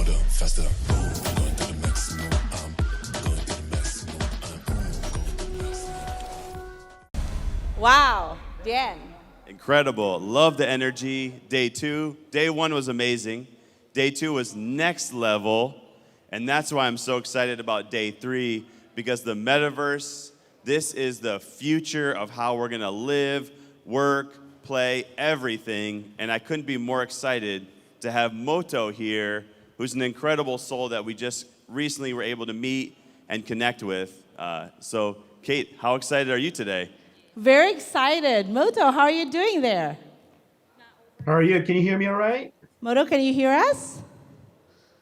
harder, faster. Ooh, going to the maximum. Going to the maximum. Wow, Dan. Incredible. Love the energy. Day 2. Day 1 was amazing. Day 2 was next level. And that's why I'm so excited about day 3, because the metaverse, this is the future of how we're going to live, work, play, everything. And I couldn't be more excited to have Moto here, who's an incredible soul that we just recently were able to meet and connect with. So, Kate, how excited are you today? Very excited. Moto, how are you doing there? How are you? Can you hear me all right? Moto, can you hear us?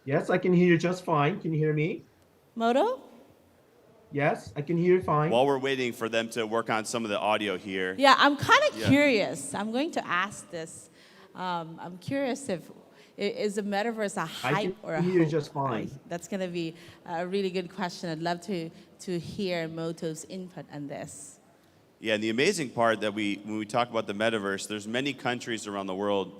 Yes, I can hear you just fine. Can you hear me? Moto? Yes, I can hear you fine. While we're waiting for them to work on some of the audio here. Yeah, I'm kind of curious. I'm going to ask this. I'm curious if is the metaverse a hype or a I can hear you hope? just fine. That's going to be a really good question. I'd love to hear Moto's input on this. Yeah, and the amazing part that when we talk about the metaverse, there's many countries around the world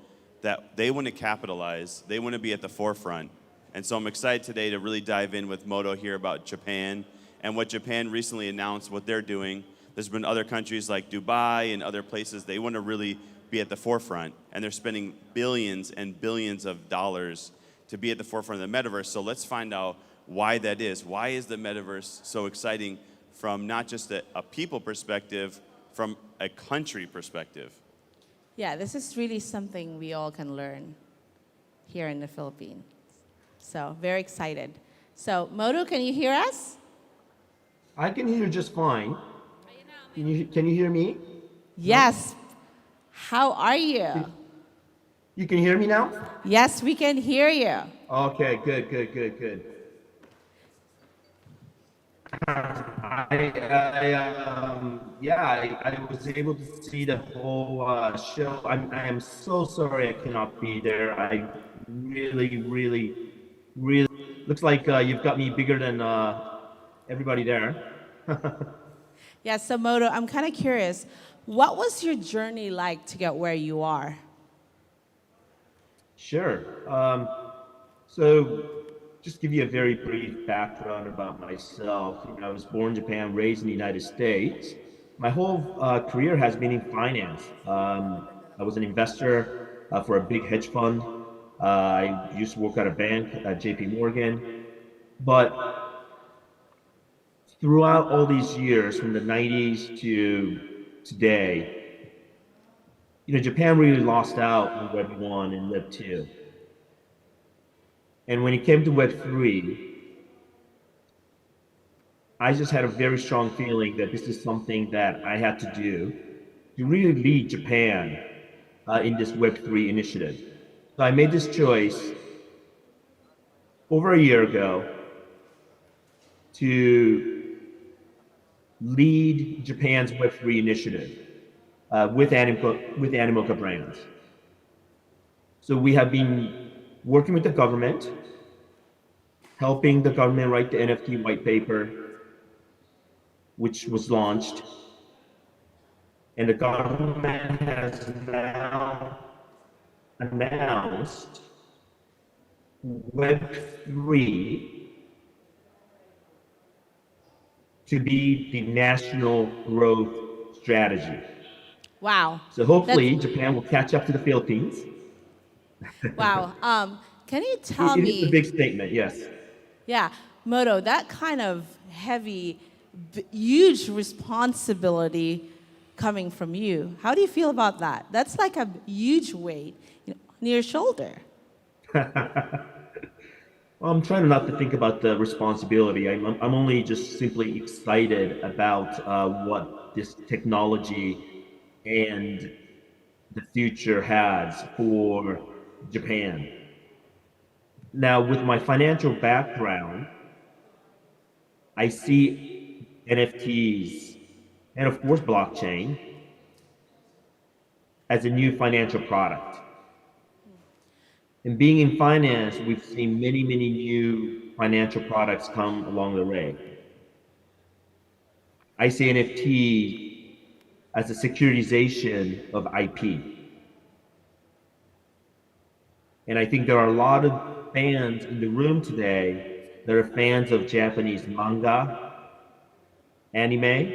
that they want to capitalize. They want to be at the forefront. And so I'm excited today to really dive in with Moto here about Japan and what Japan recently announced, what they're doing. There's been other countries like Dubai and other places, they want to really be at the forefront. And they're spending billions and billions of dollars to be at the forefront of the metaverse. So let's find out why that is. Why is the metaverse so exciting from not just a people perspective, from a country perspective? Yeah, this is really something we all can learn here in the Philippines. So, very excited. So, Moto, can you hear us? I can hear you just fine. Can you hear me? Yes. How are you? You can hear me now? Yes, we can hear you. Okay, good. I was able to see the whole show. I am so sorry I cannot be there. I really looks like you've got me bigger than everybody there. Yeah, so Moto, I'm kind of curious. What was your journey like to get where you are? Sure. So just give you a very brief background about myself. I was born in Japan, raised in the United States. My whole career has been in finance. I was an investor for a big hedge fund. I used to work at a bank at JP Morgan. But throughout all these years, from the 90s to today, Japan really lost out on Web 1 and Web 2. And when it came to Web 3, I just had a very strong feeling that this is something that I had to do to really lead Japan in this Web 3 initiative. So I made this choice over a year ago to lead Japan's Web 3 initiative with Animoca brands. So we have been working with the government, helping the government write the NFT white paper, which was launched. And the government has now announced Web3 to be the national growth strategy. Wow. So hopefully Japan will catch up to the Philippines. Wow. Can you tell It me? is a big statement, yes. Yeah, Moto, that kind of heavy, huge responsibility coming from you. How do you feel about that? That's like a huge weight on your shoulder. Well, I'm trying not to think about the responsibility. I'm only just simply excited about what this technology and the future has for Japan. Now, with my financial background, I see NFTs and, of course, blockchain as a new financial product. And being in finance, we've seen many new financial products come along the way. I see NFT as a securitization of IP. And I think there are a lot of fans in the room today that are fans of Japanese manga, anime.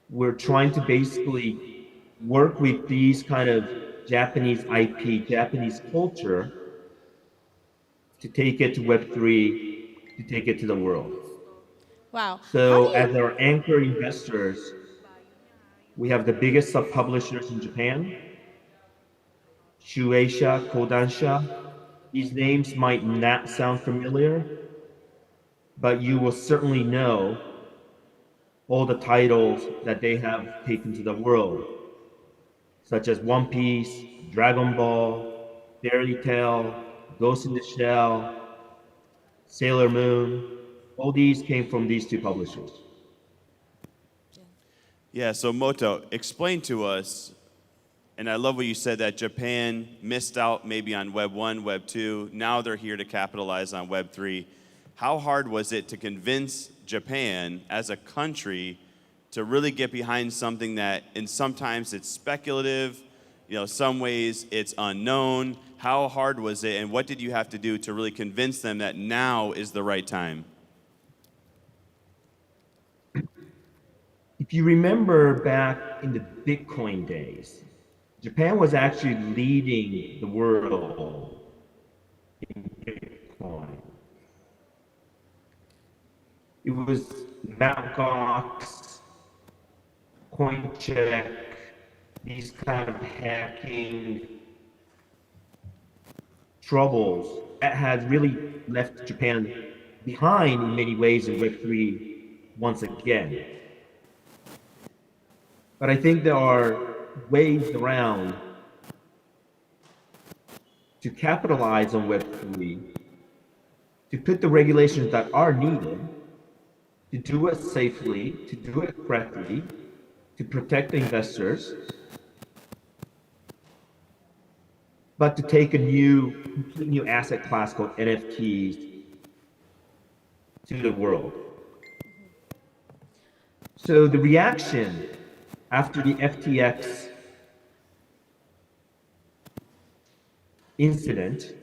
We're trying to basically work with these kind of Japanese IP, Japanese culture to take it to Web3, to take it to the world. Wow. How do So you as our anchor investors, we have the biggest sub-publishers in Japan, Shueisha, Kodansha. These names might not sound familiar, but you will certainly know all the titles that they have taken to the world, such as One Piece, Dragon Ball, Fairy Tail, Ghost in the Shell, Sailor Moon. All these came from these two publishers. Yeah, so Moto, explain to us, and I love what you said that Japan missed out maybe on Web 1, Web 2. Now they're here to capitalize on Web 3. How hard was it to convince Japan as a country to really get behind something that, and sometimes it's speculative, some ways it's unknown? How hard was it, and what did you have to do to really convince them that now is the right time? If you remember back in the Bitcoin days, Japan was actually leading the world in Bitcoin. It was Mt. Gox, CoinCheck, these kind of hacking troubles that had really left Japan behind in many ways in Web3 once again. But I think there are ways around to capitalize on Web3, to put the regulations that are needed, to do it safely, to do it correctly, to protect the investors, but to take a complete new asset class called NFTs to the world. So the reaction after the FTX incident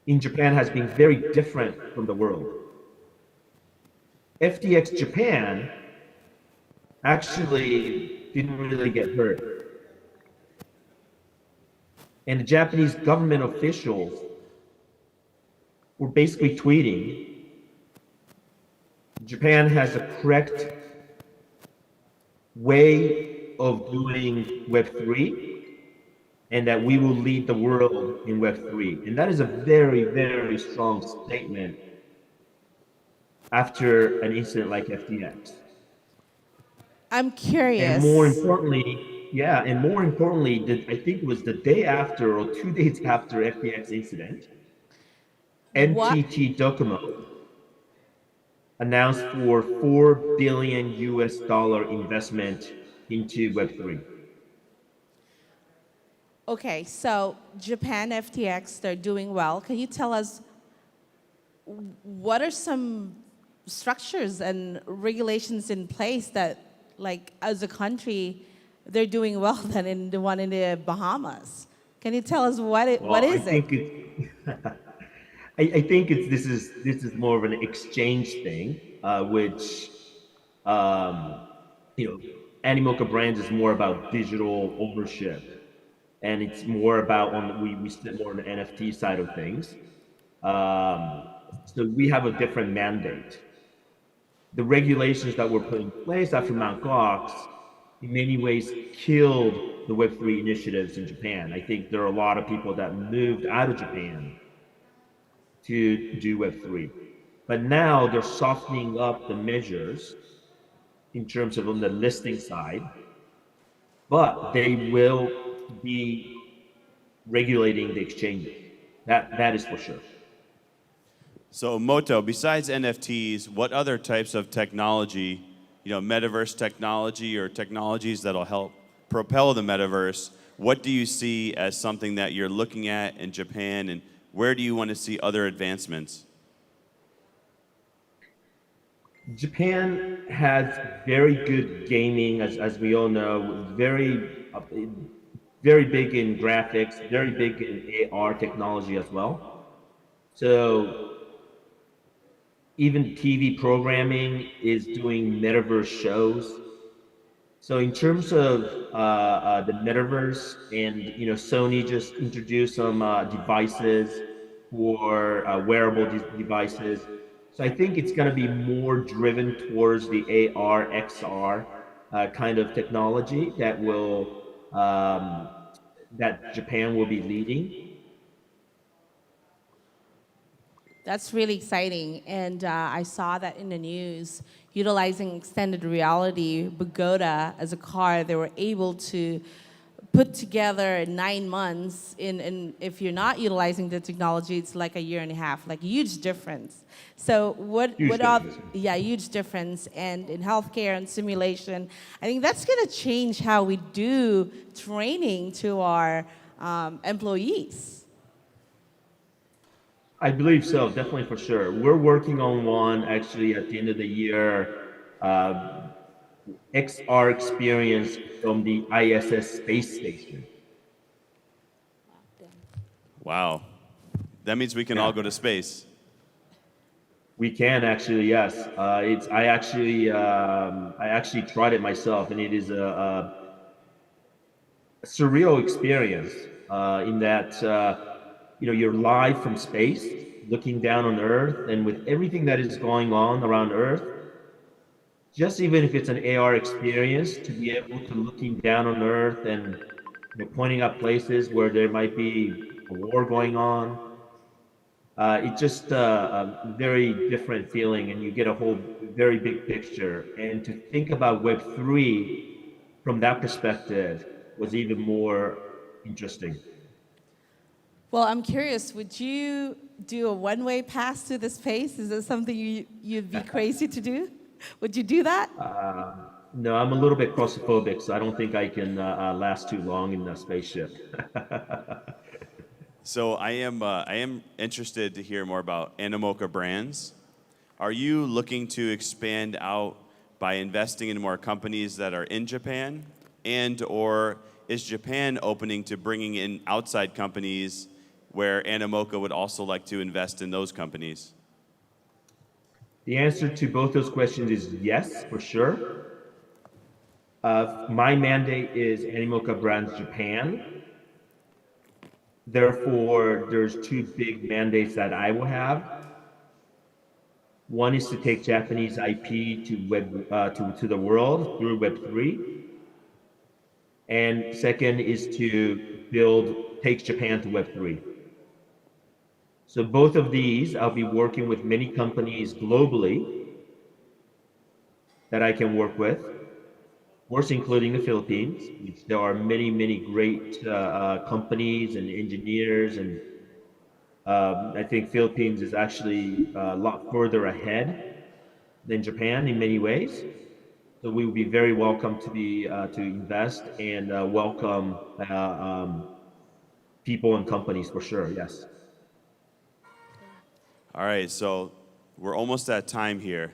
in Japan has been very different from the world. FTX Japan actually didn't really get hurt. And the Japanese government officials were basically tweeting, Japan has a correct way of doing Web3, and that we will lead the world in Web3. And that is a very, very strong statement after an incident like FTX. I'm And more curious. importantly, yeah, and more importantly, I think it was the day after or 2 days after FTX incident, What NTT Docomo announced for 4 billion US dollar investment into Web3. Okay, so Japan FTX, they're doing well. Can you tell us what are some structures and regulations in place that, like, as a country, they're doing well than in the one in the Bahamas? Can you tell us what Well, I is it? think it, I think this is more of an exchange thing, which you know, Animoca Brands is more about digital ownership, and it's more about we sit more on the NFT side of things. So we have a different mandate. The regulations that were put in place after Mt. Gox, in many ways, killed the Web3 initiatives in Japan. I think there are a lot of people that moved out of Japan to do Web3. But now they're softening up the measures in terms of on the listing side, but they will be regulating the exchanges. That is for sure. So Moto, besides NFTs, what other types of technology, metaverse technology or technologies that'll help propel the metaverse, what do you see as something that you're looking at in Japan, and where do you want to see other advancements? Japan has very good gaming, as we all know, very very big in graphics, very big in AR technology as well. So even TV programming is doing metaverse shows. So in terms of the metaverse, and Sony just introduced some devices for wearable devices. So I think it's going to be more driven towards the AR, XR kind of technology that Japan will be leading. That's really exciting. And I saw that in the news, utilizing extended reality, Pagoda as a car, they were able to put together in 9 months. In if you're not utilizing the technology, it's like a year and a half, like huge difference. So Huge what are difference. yeah, huge difference. And in healthcare and simulation, I think that's going to change how we do training to our employees. I believe so, definitely for sure. We're working on one actually at the end of the year, XR experience from the ISS space station. Wow. That means we can all Yeah. go to space. We can actually, yes. I actually tried it myself, and it is a surreal experience in that you're live from space, looking down on Earth, and with everything that is going on around Earth, just even if it's an AR experience, to be able to looking down on Earth and pointing out places where there might be a war going on. It's just a very different feeling, and you get a whole very big picture. And to think about Web3 from that perspective was even more interesting. Well, I'm curious, would you do a one-way pass to the space? Is that something you'd be crazy to do? Would you do that? No, I'm a little bit claustrophobic, so I don't think I can last too long in the spaceship. So I am interested to hear more about Animoca brands. Are you looking to expand out by investing in more companies that are in Japan, and or is Japan opening to bringing in outside companies where Animoca would also like to invest in those companies? The answer to both those questions is yes, for sure. My mandate is Animoca Brands Japan. Therefore, there's two big mandates that I will have. One is to take Japanese IP to the world through Web3, and second is to take Japan to Web3. So both of these, I'll be working with many companies globally that I can work with, of course, including the Philippines, which there are many, many great companies and engineers, and I think Philippines is actually a lot further ahead than Japan in many ways. So we would be very welcome to invest and welcome people and companies for sure. Yes. All right, so we're almost at time here.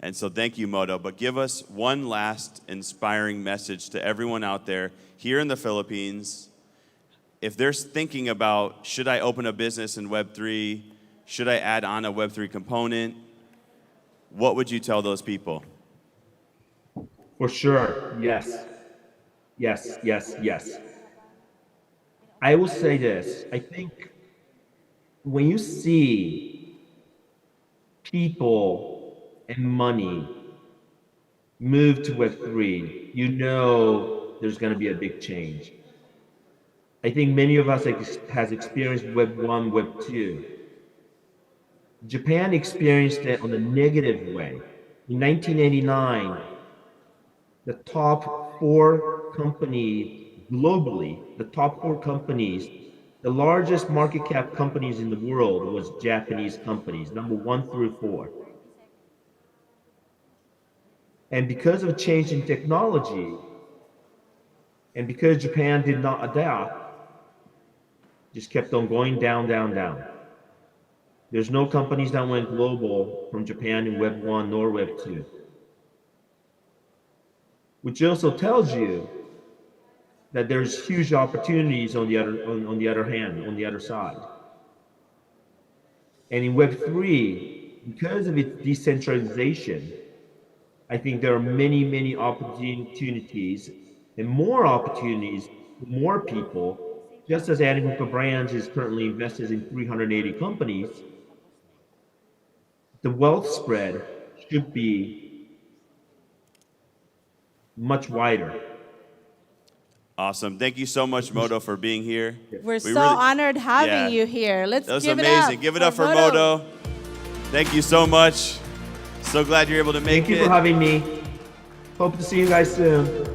And so thank you, Moto. But give us one last inspiring message to everyone out there here in the Philippines. If they're thinking about, should I open a business in Web3? Should I add on a Web3 component? What would you tell those people? For sure. Yes. Yes, yes, yes. I will say this. I think when you see people and money move to Web3, you know there's going to be a big change. I think many of us has experienced Web 1, Web 2. Japan experienced it on the negative way. In 1989, the top four companies globally, the largest market cap companies in the world was Japanese companies, number 1 through 4. And because of change in technology, and because Japan did not adapt, just kept on going down, down, down. There's no companies that went global from Japan in Web 1 nor Web 2. Which also tells you that there's huge opportunities on the other side. And in Web3, because of its decentralization, I think there are many opportunities and more opportunities for more people. Just as Animoca Brands is currently invested in 380 companies, the wealth spread should be much wider. Awesome. Thank you so much, Moto, for being here. We're We so really- honored having Yeah. you here. Let's That was give amazing. it up. Give it up for Moto. Thank you so much. So glad you're able to make Thank you it. for having me. Hope to see you guys soon.